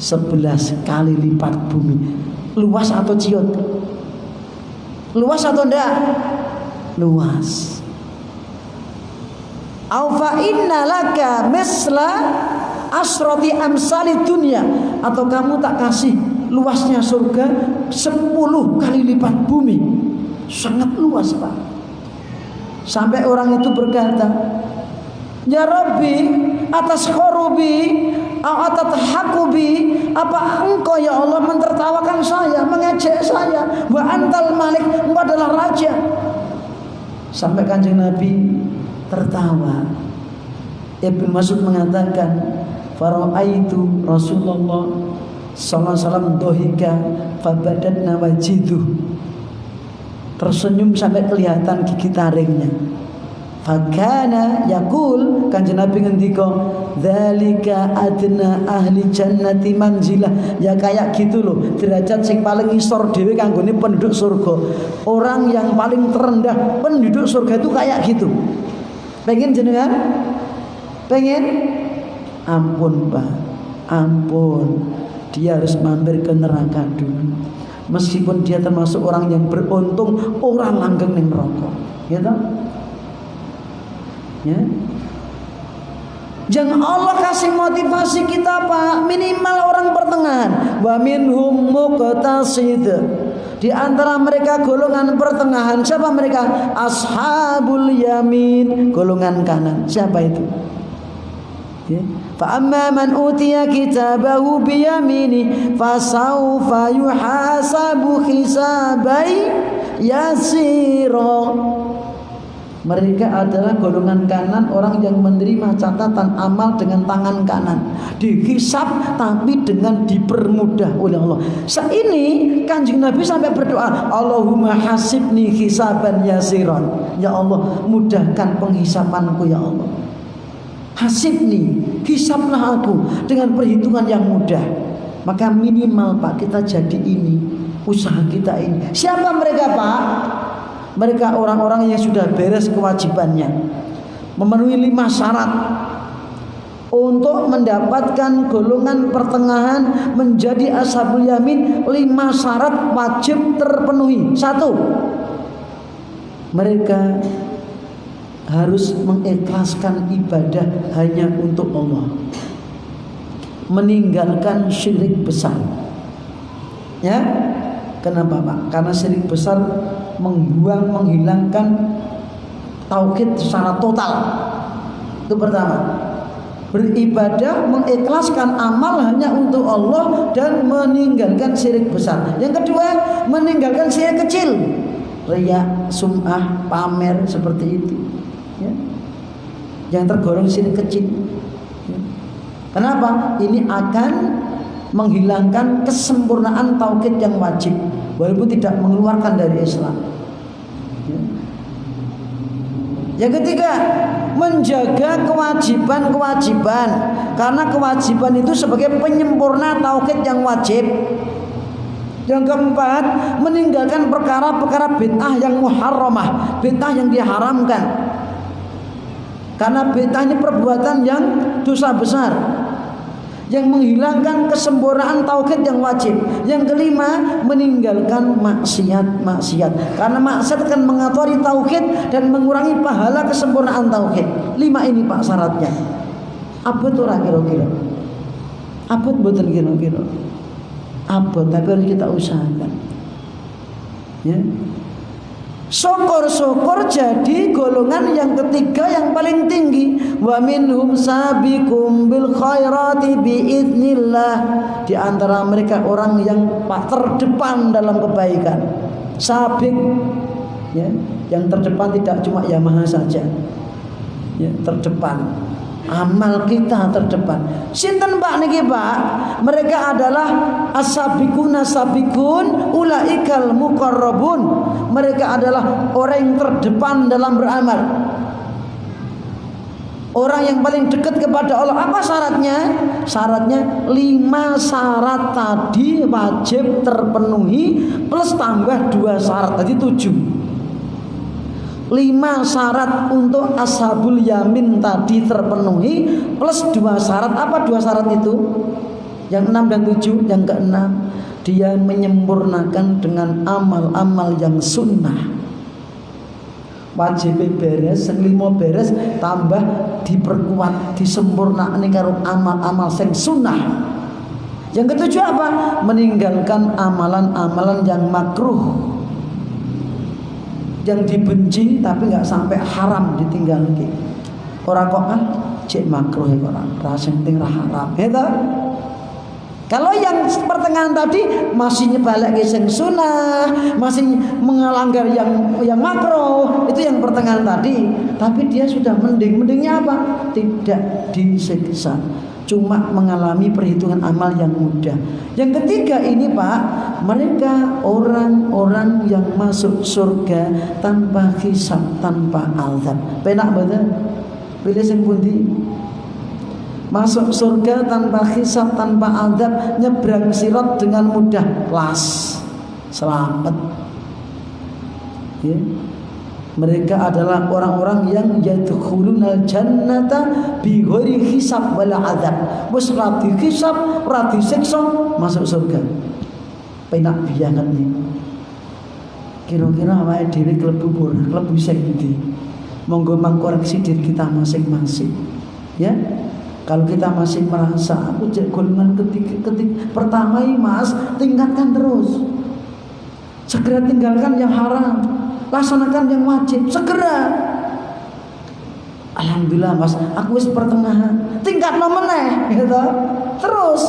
11 kali lipat bumi. Luas atau ciut? Luas atau enggak? Luas. Aufa inna laka misla asrati amsali dunya, atau kamu tak kasih luasnya surga 10 kali lipat bumi. Sangat luas Pak. Sampai orang itu berkata, ya Rabbi atas khorubi atathaqubi, apa engkau ya Allah mentertawakan saya, mengejek saya? Wa antal malik, engkau adalah raja. Sampai Kanjeng Nabi tertawa. Ibnu Mas'ud mengatakan, fara'aitu Rasulullah sallallahu alaihi wasallam dohika fabadatna wajiduh, tersenyum sampai kelihatan gigi taringnya. Fakana yakul, Kanjeng Nabi ngendika, dzalika adna ahli jannati manzilah. Ya kayak gitu loh, derajat sing paling ngisor dhewe kanggone penduduk surga. Orang yang paling terendah penduduk surga itu kayak gitu. Pengen jenengan? Pengen? Ampun Pak, ampun. Dia harus mampir ke neraka dulu. Meskipun dia termasuk orang yang beruntung, orang langgeng ning neraka. Gitu? Ya. Jangan Allah kasih motivasi kita Pak, minimal orang pertengahan. Wa minhum muqtasid. Di antara mereka golongan pertengahan. Siapa mereka? Ashabul yamin, golongan kanan. Siapa itu? Ya. Fa amma man utiya kitabahu bi yamini fasawfa yuhasabu hisabai yasira. Mereka adalah golongan kanan, orang yang menerima catatan amal dengan tangan kanan, dihisab tapi dengan dipermudah oleh Allah. Ini Kanjeng Nabi sampai berdoa, Allahumma hasibni hisaban yasiran. Ya Allah, mudahkan penghisapanku ya Allah. Hasibni, hisablah aku dengan perhitungan yang mudah. Maka minimal Pak, kita jadi ini, usaha kita ini. Siapa mereka Pak? Mereka orang-orang yang sudah beres kewajibannya, memenuhi 5 syarat untuk mendapatkan golongan pertengahan menjadi ashabul yamin. 5 syarat wajib terpenuhi. 1, mereka harus mengikhlaskan ibadah hanya untuk Allah, meninggalkan syirik besar. Ya, kenapa Pak? Karena syirik besar menghilangkan tauhid secara total. Itu pertama. Beribadah, mengikhlaskan amal hanya untuk Allah dan meninggalkan syirik besar. Yang kedua, meninggalkan syirik kecil, riya, sum'ah, pamer, seperti itu. Ya. Yang tergolong syirik kecil. Ya. Kenapa? Ini akan menghilangkan kesempurnaan tauhid yang wajib, walaupun tidak mengeluarkan dari Islam. Ya. Yang ketiga, menjaga kewajiban-kewajiban, karena kewajiban itu sebagai penyempurna tauhid yang wajib. Yang keempat, meninggalkan perkara-perkara bid'ah yang muharramah, bid'ah yang diharamkan, karena bid'ah ini perbuatan yang dosa besar yang menghilangkan kesempurnaan tauhid yang wajib. Yang kelima, meninggalkan maksiat, karena maksiat akan mengotori tauhid dan mengurangi pahala kesempurnaan tauhid. 5 ini Pak syaratnya. Apa tuh kira-kira? Apa betul kira-kira? Apa, tapi harus kita usahakan. Ya. Syukur-syukur jadi golongan yang ketiga yang paling tinggi. Wa minhum sabiqum bil khairati biiznillah. Di antara mereka orang yang terdepan dalam kebaikan. Sabiq, ya, yang terdepan tidak cuma Yamaha saja. Ya, terdepan. Amal kita terdepan. Sinten Pak niki Pak? Mereka adalah as-sabiquna sabiqun ulaikal muqarrabun. Mereka adalah orang yang terdepan dalam beramal, orang yang paling dekat kepada Allah. Apa syaratnya? Syaratnya 5 syarat tadi wajib terpenuhi, plus tambah 2 syarat tadi 7. 5 syarat untuk ashabul yamin tadi terpenuhi, plus 2 syarat. Apa 2 syarat itu? Yang 6 dan 7. Yang ke-6, dia menyempurnakan dengan amal-amal yang sunnah. Wajib beres, 5 beres, tambah diperkuat, disempurnakan karo amal-amal yang sunnah. Yang ke-7 apa? Meninggalkan amalan-amalan yang makruh, yang dibenci tapi nggak sampai haram ditinggalkan. Orang kok cek makruh ya orang, rasa penting haram. Itu. Kalau yang pertengahan tadi masih nyebalik yang sunnah, masih mengelanggar yang makruh, itu yang pertengahan tadi. Tapi dia sudah mendingnya apa? Tidak disiksa, cuma mengalami perhitungan amal yang mudah. Yang ketiga ini Pak, mereka orang-orang yang masuk surga tanpa hisab, tanpa azab. Penak betul? Pilih sing pundi? Masuk surga tanpa hisab, tanpa azab, nyebrang sirat dengan mudah, las, selamat. Ya. Mereka adalah orang-orang yang yadkhulunal jannata bi ghairi hisab wala azab. Wis ra dihisab, ra disiksa, masuk surga. Penak biyangan nih. Kira-kira awake dhewe klebu sing ndi? Monggo mangkoreksi diri kita masing-masing. Ya. Kalau kita masih merasa aku golongan ketiga pertama ini Mas, tingkatkan terus. Segera tinggalkan yang haram, laksanakan yang wajib, segera. Alhamdulillah Mas, aku wis pertengahan, tingkat meneh gitu. Terus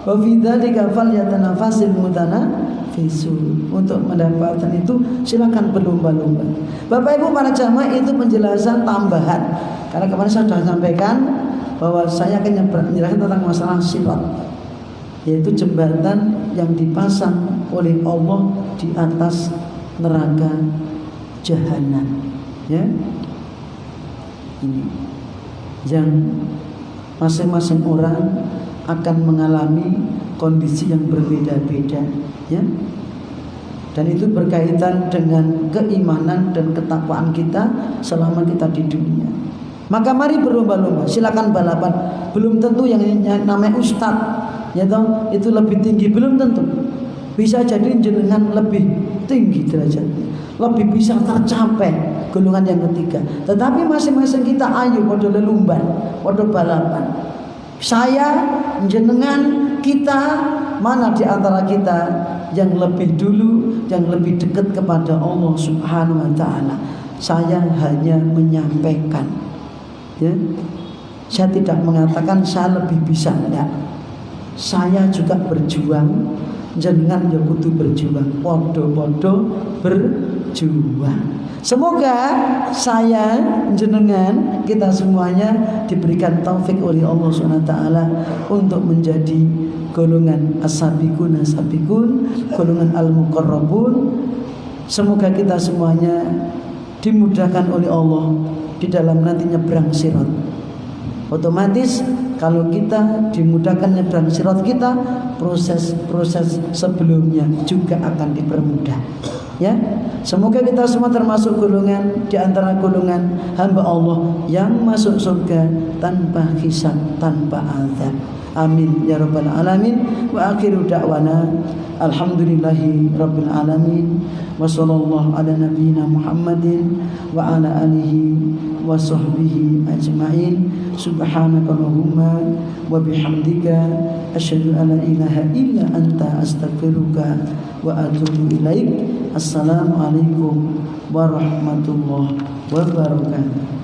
wa fi dzalika falyatanafasil mutanafisun. Untuk mendapatkan itu silakan berlomba-lomba. Bapak Ibu para jamaah, itu penjelasan tambahan. Karena kemarin saya sudah sampaikan bahwa saya akan menjelaskan tentang masalah sirat, yaitu jembatan yang dipasang oleh Allah di atas neraka jahanam. Ya, ini yang masing-masing orang akan mengalami kondisi yang berbeda-beda, ya. Dan itu berkaitan dengan keimanan dan ketakwaan kita selama kita di dunia. Maka mari berlomba-lomba, silakan balapan. Belum tentu yang namanya ustaz, ya toh, itu lebih tinggi, belum tentu. Bisa jadi jenengan lebih tinggi derajatnya. lebih bisa tercapai golongan yang ketiga. Tetapi masing-masing kita ayo pada lelumban, pada balapan. Saya, jenengan, kita, mana di antara kita yang lebih dulu, yang lebih dekat kepada Allah Subhanahu wa taala. Saya hanya menyampaikan. Ya. Saya tidak mengatakan saya lebih bisa, enggak. Saya juga berjuang, jenengan ya kudu berjuang, podo-podo berjuang. Semoga saya, jenengan, kita semuanya diberikan taufik oleh Allah SWT untuk menjadi golongan as-sabiqun as-sabiqun, golongan al-muqarrabun. Semoga kita semuanya dimudahkan oleh Allah di dalam nanti nyebrang sirat. Otomatis kalau kita dimudahkan nyebrang sirat kita, proses-proses sebelumnya juga akan dipermudah. Ya, semoga kita semua termasuk golongan di antara golongan hamba Allah yang masuk surga tanpa hisab, tanpa azab. Amin ya rabbal alamin. Wa akhiru da'wana alhamdulillahi rabbil alamin. Wa sallallahu ala nabiyyina Muhammadin wa ala alihi wa sahbihi ajma'in. Subhanakallahumma wa bihamdika asyhadu an la ilaha illa anta astaghfiruka wa atubu ilaik. Assalamualaikum warahmatullahi wabarakatuh.